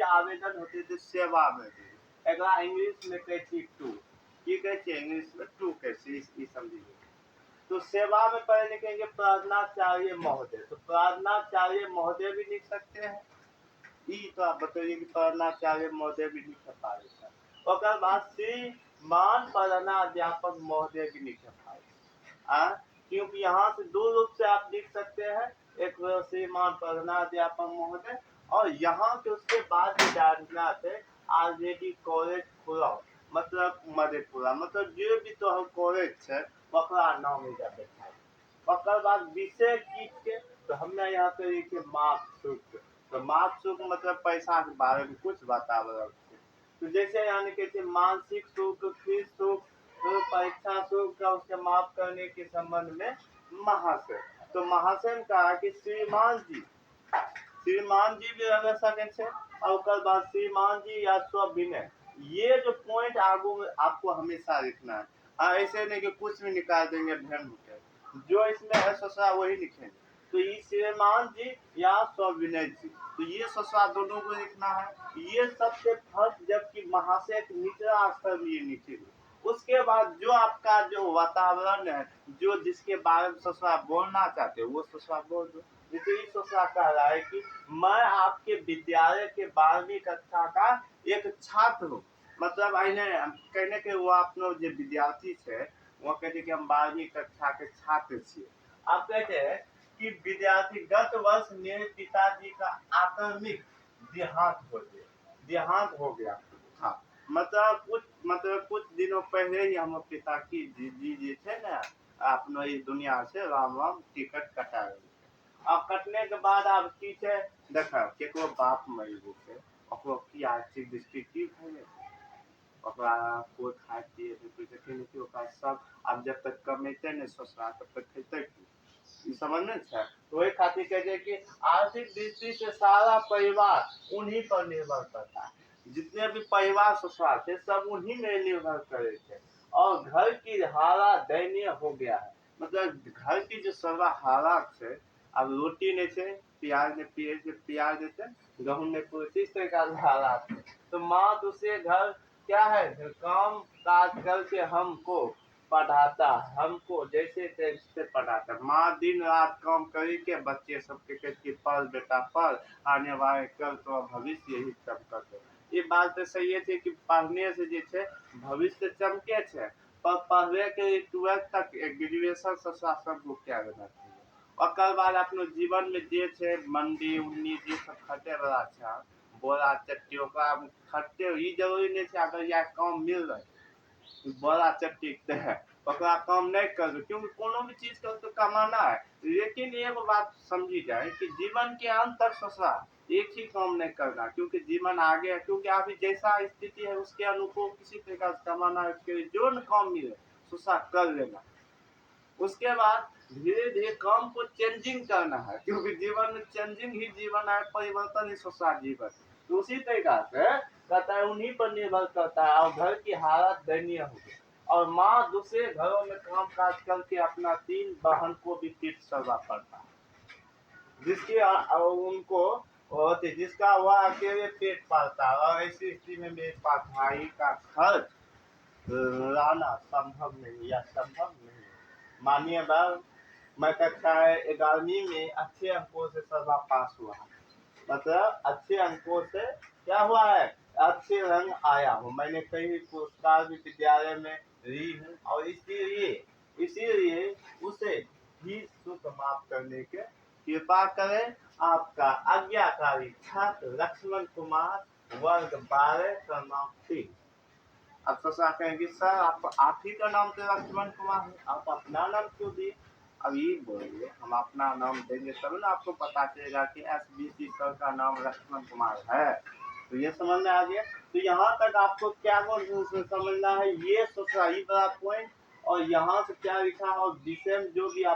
आवेदन होते थे सेवा में एकरा इंग्लिश में कहै छी टू की कहै छी इंग्लिश में टू कहै छी ई समझिए। तो सेवा में पढ़े लिखेंगे प्रार्थनाचार्य महोदय, तो प्रार्थनाचार्य महोदय भी लिख सकते हैं। तो आप बताइए कि प्रार्थनाचार्य महोदय भी लिख पाए ओकर बाद श्रीमान प्रधानाध्यापक महोदय भी लिख पाए क्योंकि यहाँ से दो रूप से आप लिख सकते हैं, एक श्रीमान प्रधानाध्यापक महोदय और यहाँ के उसके बाद जो डालना है ऑलरेडी कॉलेज खुला मतलब मधेपुरा मतलब जो भी तो कॉलेज है वकरा नाम बैठा ओकर बाद विषय के तो हमने यहाँ पे लिखे मार्क्स तो मार्क्स मतलब पैसा के बारे में कुछ वातावरण तो जैसे यानी कहते मानसिक सुख फीस सुख तो परीक्षा शुल्क का उसके माफ करने के संबंध में महाशय, तो महाशय ने कहा कि श्रीमान जी भी रह सके और बाद श्रीमान जी या स्वविनय ये जो पॉइंट आगू में आपको हमेशा लिखना है। ऐसे नहीं कि कुछ भी निकाल देंगे ध्यान जो इसमें है ससुरा वही लिखेंगे। तो ये श्रीमान जी या स्वविनय जी तो ये ससुरा दोनों को लिखना है। ये सबसे फर्स्ट जबकि महाशय के निचला स्तर में ये लिखेंगे। उसके बाद जो आपका जो वातावरण है जो जिसके बारे में ससुरा बोलना चाहते हो वो ससुरा बोल दो। जैसे ये ससुरा कह रहा है कि मैं आपके विद्यालय के 12वीं कक्षा का एक छात्र हूँ मतलब कहने के वो अपनो जो विद्यार्थी है वो कहते कि हम 12वीं कक्षा के छात्र छे। आप कहते हैं कि विद्यार्थी गत वर्ष मेरे पिताजी का आकस्मिक देहांत हो गया था मतलब कुछ दिनों पहले ही हम पिता की जी थे ना अपनो इस दुनिया से राम टिकट कटा अब कटने के बाद आप की है देखा केकरो बाप मर गए ओकरो की आर्थिक दृष्टि की ओकरा कोई खाए पिए ओकरा सब अब जब तक कमेते नहीं ससुरा तब तक खेते समझने तो वही खातिर कहते कि आर्थिक दृष्टि से सारा परिवार उन्हीं पर निर्भर करता है। जितने भी परिवार ससुराल थे सब उन्हीं में निर्भर करे थे और घर की हालत दयनीय हो गया है मतलब घर की जो सर्वा हालात है अब रोटी नहीं थे प्याज ने प्याज देते गेहूं ने पूरे इस तरह का हालात है। तो माँ दूसरे घर क्या है काम काज करके हमको पढ़ाता हमको जैसे तैसे पढ़ाता माँ दिन रात काम करी के बच्चे सबके कहती पढ़ बेटा पढ़ आने वाले कल तो भविष्य यही चमकत ये बात तो सही है कि पढ़ने से जैसे भविष्य चमके छे पर पढ़ने के 12th तक ग्रेजुएशन से सब को क्या करना चाहिए ओकर बाद अपनो जीवन में जे छे मंडी उन्नी जे सब खटे वाला छे बोरा चट्टी ओकरा खटे ई जरूरी नहीं छे अगर या काम मिल रहा बोरा चट्टी है ओकरा काम नहीं कर क्योंकि कोनो भी चीज का तो कमाना है लेकिन एक बात समझी जाए कि जीवन के अंत तक ससुरा एक ही काम नहीं करना क्योंकि जीवन आगे है क्योंकि अभी जैसा स्थिति है उसके अनुकूल किसी प्रकार से कमाना है उसके लिए जो काम मिले ससुरा कर लेना। उसके बाद धीरे धीरे काम को चेंजिंग करना है क्योंकि जीवन में चेंजिंग ही जीवन है परिवर्तन ही ससुरा जीवन तो उसी तरीका से कहता है उन्हीं पर निर्भर करता है और घर की हालत दयनीय हो गई और माँ दूसरे घरों में काम काज करके अपना 3 बहन को भी तीर्थ करवा पड़ता है जिसकी उनको जिसका वह अकेले पेट पालता है और ऐसी स्थिति में मेरे पढ़ाई का खर्च लाना संभव नहीं या संभव नहीं। मानिए बार मैं कक्षा 11वीं में अच्छे अंकों से सर्वा पास हुआ मतलब अच्छे अंकों से क्या हुआ है अच्छे रंग आया हूँ मैंने कई पुरस्कार भी विद्यालय में ली हूँ और इसीलिए उसे भी शुल्क माफ करने के कृपा करें आपका आज्ञाकारी छात्र लक्ष्मण कुमार वर्ग 12 क्रमांक 3। अब ससुरा कहेंगे सर आप ही का नाम तो लक्ष्मण कुमार है आप अपना नाम क्यों दिए अब ये बोलिए हम अपना नाम देंगे तब ना आपको पता चलेगा कि SBC सर का नाम लक्ष्मण कुमार है तो ये समझ में आ गया। तो यहाँ तक आपको क्या समझना है ये ससुरा बड़ा पॉइंट और यहाँ से क्या लिखा और विषय जो भी आप